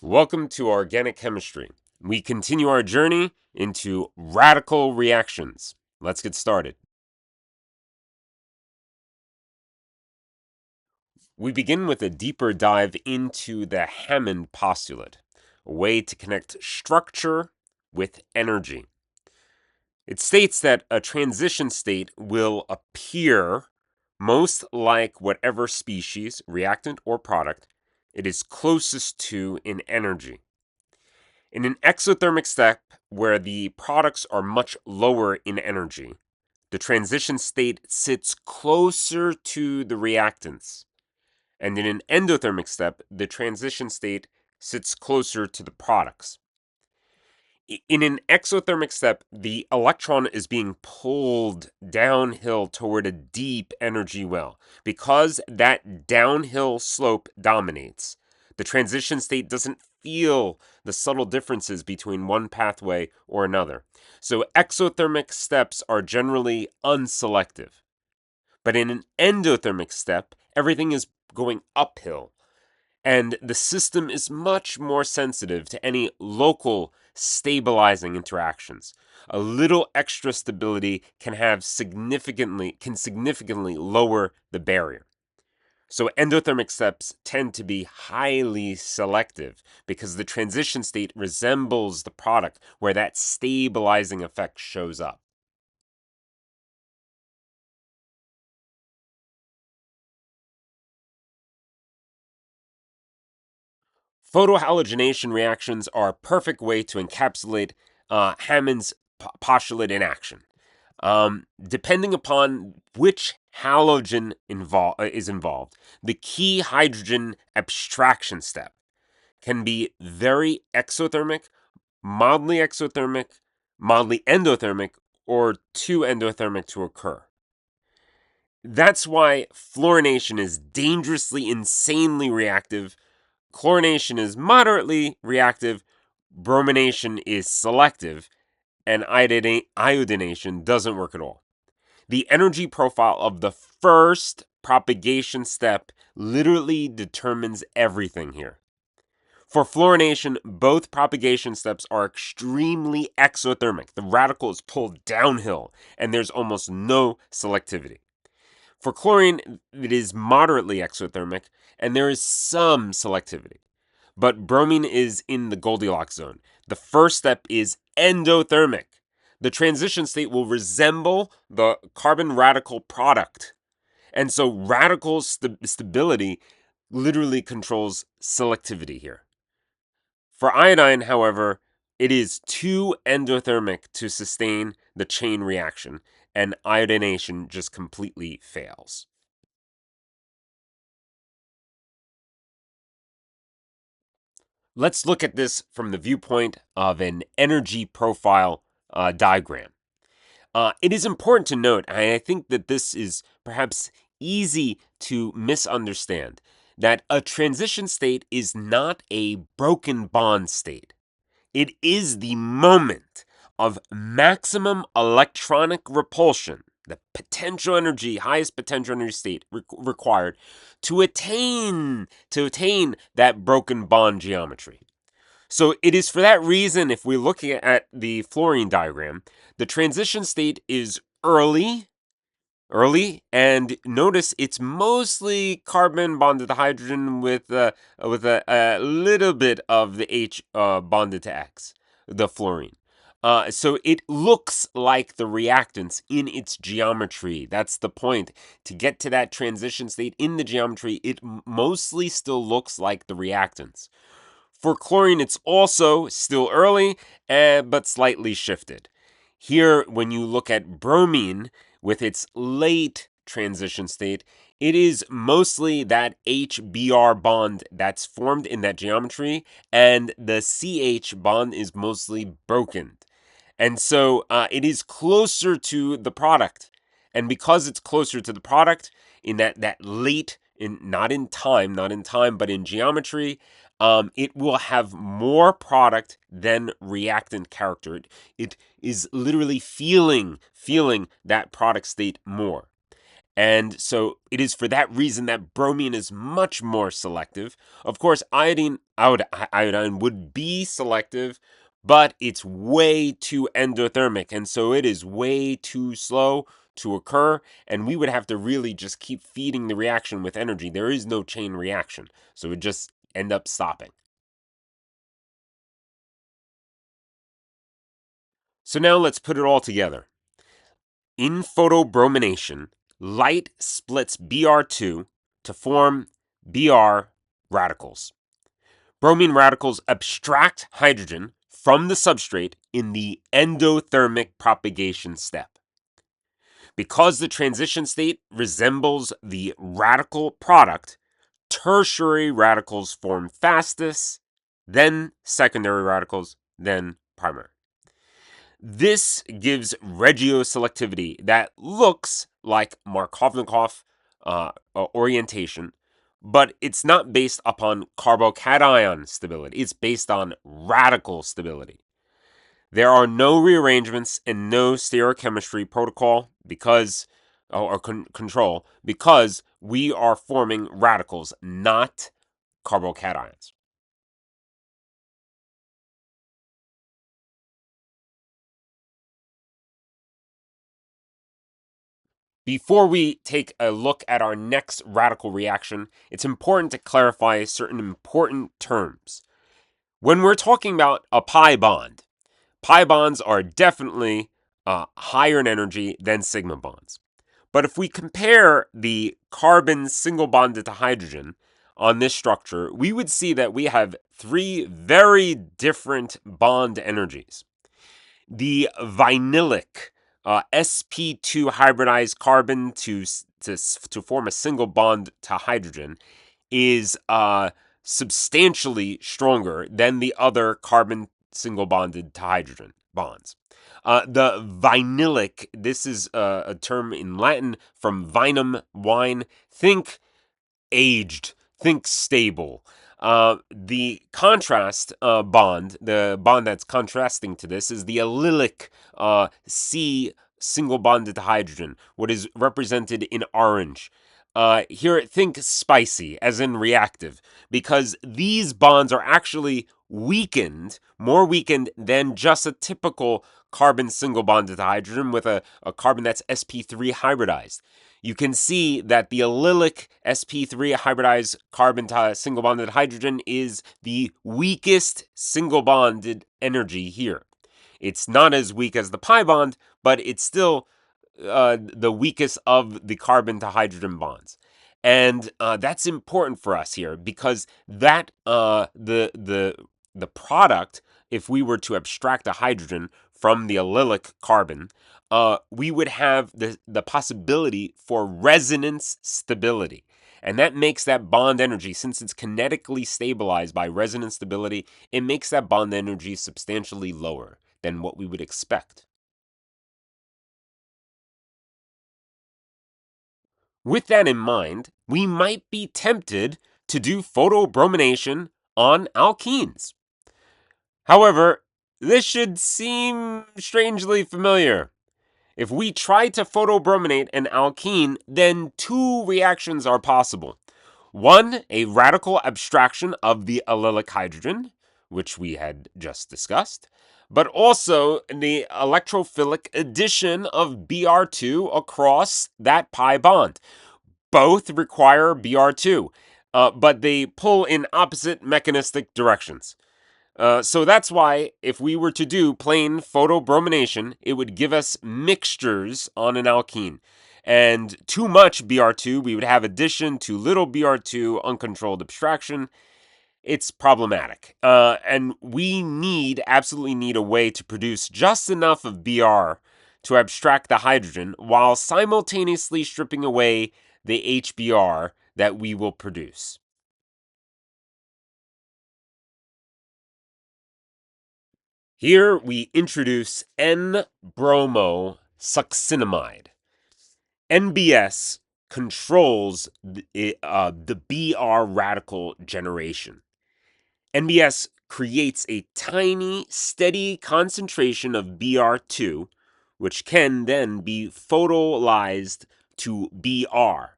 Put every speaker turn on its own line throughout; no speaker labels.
Welcome to Organic Chemistry. We continue our journey into radical reactions. Let's get started. We begin with a deeper dive into the Hammond Postulate, a way to connect structure with energy. It states that a transition state will appear most like whatever species, reactant or product, it is closest to in energy. In an exothermic step where the products are much lower in energy, the transition state sits closer to the reactants. And in an endothermic step, the transition state sits closer to the products. In an exothermic step, the electron is being pulled downhill toward a deep energy well. Because that downhill slope dominates, the transition state doesn't feel the subtle differences between one pathway or another. So exothermic steps are generally unselective. But in an endothermic step, everything is going uphill, and the system is much more sensitive to any local stabilizing interactions. A little extra stability can significantly lower the barrier. So endothermic steps tend to be highly selective because the transition state resembles the product where that stabilizing effect shows up. Photohalogenation reactions are a perfect way to encapsulate Hammond's postulate in action. Depending upon which halogen is involved, the key hydrogen abstraction step can be very exothermic, mildly endothermic, or too endothermic to occur. That's why fluorination is dangerously, insanely reactive. Chlorination is moderately reactive, bromination is selective, and iodination doesn't work at all. The energy profile of the first propagation step literally determines everything here. For fluorination, both propagation steps are extremely exothermic. The radical is pulled downhill, and there's almost no selectivity. For chlorine, it is moderately exothermic, and there is some selectivity. But bromine is in the Goldilocks zone. The first step is endothermic. The transition state will resemble the carbon radical product. And so radical stability literally controls selectivity here. For iodine, however, it is too endothermic to sustain the chain reaction, and iodination just completely fails. Let's look at this from the viewpoint of an energy profile diagram. It is important to note, and I think that this is perhaps easy to misunderstand, that a transition state is not a broken bond state. It is the moment of maximum electronic repulsion, the potential energy, highest potential energy state required to attain that broken bond geometry. So it is for that reason, if we're looking at the fluorine diagram, the transition state is early, and notice it's mostly carbon bonded to hydrogen with a little bit of the H bonded to X, the fluorine. So it looks like the reactants in its geometry. That's the point. To get to that transition state in the geometry, it mostly still looks like the reactants. For chlorine, it's also still early, but slightly shifted. Here, when you look at bromine with its late transition state, it is mostly that HBr bond that's formed in that geometry, and the CH bond is mostly broken. And so it is closer to the product. And because it's closer to the product in that late, not in time, but in geometry, it will have more product than reactant character. It is literally feeling that product state more. And so it is for that reason that bromine is much more selective. Of course, iodine would be selective, but it's way too endothermic, and so it is way too slow to occur, and we would have to really just keep feeding the reaction with energy. There is no chain reaction, so it would just end up stopping. So now let's put it all together. In photobromination, light splits Br2 to form Br radicals. Bromine radicals abstract hydrogen from the substrate in the endothermic propagation step. Because the transition state resembles the radical product, tertiary radicals form fastest, then secondary radicals, then primary. This gives regioselectivity that looks like Markovnikov orientation, but it's not based upon carbocation stability. It's based on radical stability. There are no rearrangements and no stereochemistry protocol control because we are forming radicals, not carbocations. Before we take a look at our next radical reaction, it's important to clarify certain important terms. When we're talking about a pi bonds are definitely higher in energy than sigma bonds. But if we compare the carbon single bonded to hydrogen on this structure, we would see that we have three very different bond energies. The vinylic sp2 hybridized carbon to form a single bond to hydrogen is substantially stronger than the other carbon single bonded to hydrogen bonds. The vinylic, this is a term in Latin from vinum, wine. Think aged, think stable. The contrast bond, the bond that's contrasting to this, is the allylic C single bonded to hydrogen, what is represented in orange. Here, think spicy, as in reactive, because these bonds are actually weakened, more weakened than just a typical carbon single bonded to hydrogen with a carbon that's sp3 hybridized. You can see that the allylic sp3 hybridized carbon to single bonded hydrogen is the weakest single bonded energy here. It's not as weak as the pi bond, but it's still the weakest of the carbon to hydrogen bonds. And that's important for us here because that the product, if we were to abstract a hydrogen from the allylic carbon, we would have the possibility for resonance stability. And that makes that bond energy, since it's kinetically stabilized by resonance stability, it makes that bond energy substantially lower than what we would expect. With that in mind, we might be tempted to do photobromination on alkenes. However, this should seem strangely familiar. If we try to photobrominate an alkene, then two reactions are possible. One, a radical abstraction of the allylic hydrogen, which we had just discussed, but also the electrophilic addition of Br2 across that pi bond. Both require Br2, but they pull in opposite mechanistic directions. So that's why if we were to do plain photobromination, it would give us mixtures on an alkene. And too much Br2, we would have addition, too little Br2, uncontrolled abstraction. It's problematic. And we absolutely need a way to produce just enough of Br to abstract the hydrogen while simultaneously stripping away the HBr that we will produce. Here we introduce N-bromosuccinimide. NBS controls the Br radical generation. NBS creates a tiny, steady concentration of Br2, which can then be photolyzed to Br.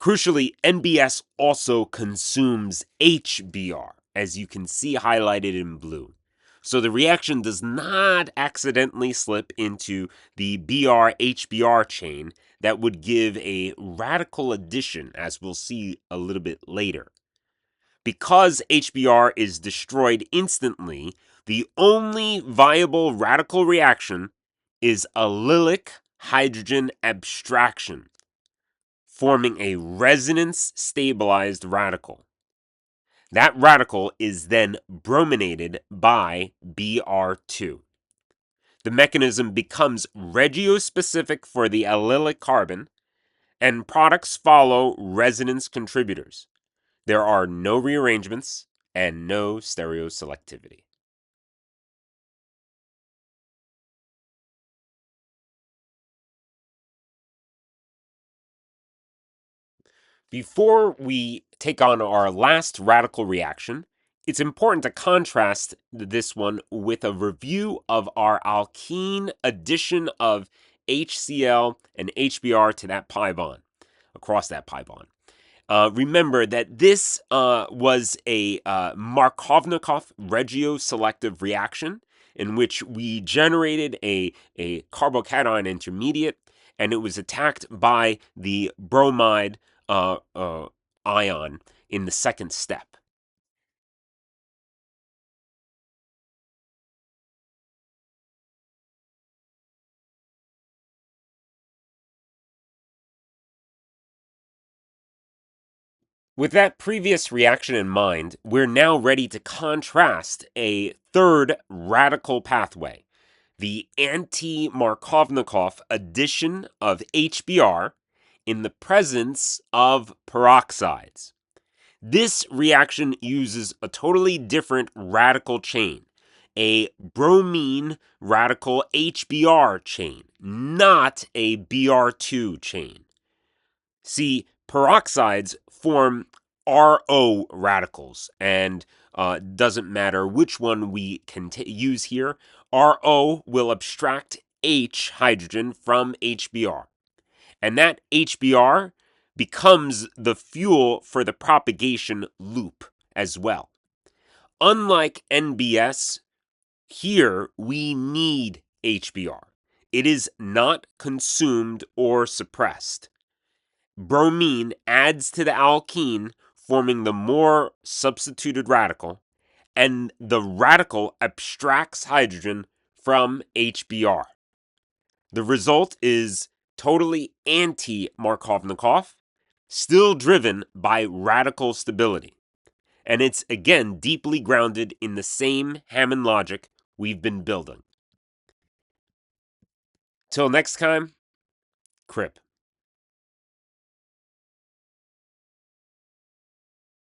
Crucially, NBS also consumes HBr, as you can see highlighted in blue. So the reaction does not accidentally slip into the Br-HBr chain that would give a radical addition, as we'll see a little bit later. Because HBr is destroyed instantly, the only viable radical reaction is allylic hydrogen abstraction, forming a resonance-stabilized radical. That radical is then brominated by Br2. The mechanism becomes regiospecific for the allylic carbon, and products follow resonance contributors. There are no rearrangements and no stereoselectivity. Before we take on our last radical reaction, it's important to contrast this one with a review of our alkene addition of HCl and HBr to that pi bond, across that pi bond. Remember that this was a Markovnikov regioselective reaction in which we generated a carbocation intermediate, and it was attacked by the bromide ion in the second step. With that previous reaction in mind, we're now ready to contrast a third radical pathway, the anti-Markovnikov addition of HBr in the presence of peroxides. This reaction uses a totally different radical chain, a bromine radical HBr chain, not a Br2 chain. See, peroxides form RO radicals, and doesn't matter which one we can use here. RO will abstract H hydrogen from HBr, and that HBr becomes the fuel for the propagation loop as well. Unlike NBS, here we need HBr. It is not consumed or suppressed. Bromine adds to the alkene, forming the more substituted radical, and the radical abstracts hydrogen from HBr. The result is totally anti-Markovnikov, still driven by radical stability. And it's again deeply grounded in the same Hammond logic we've been building. Till next time, Crip.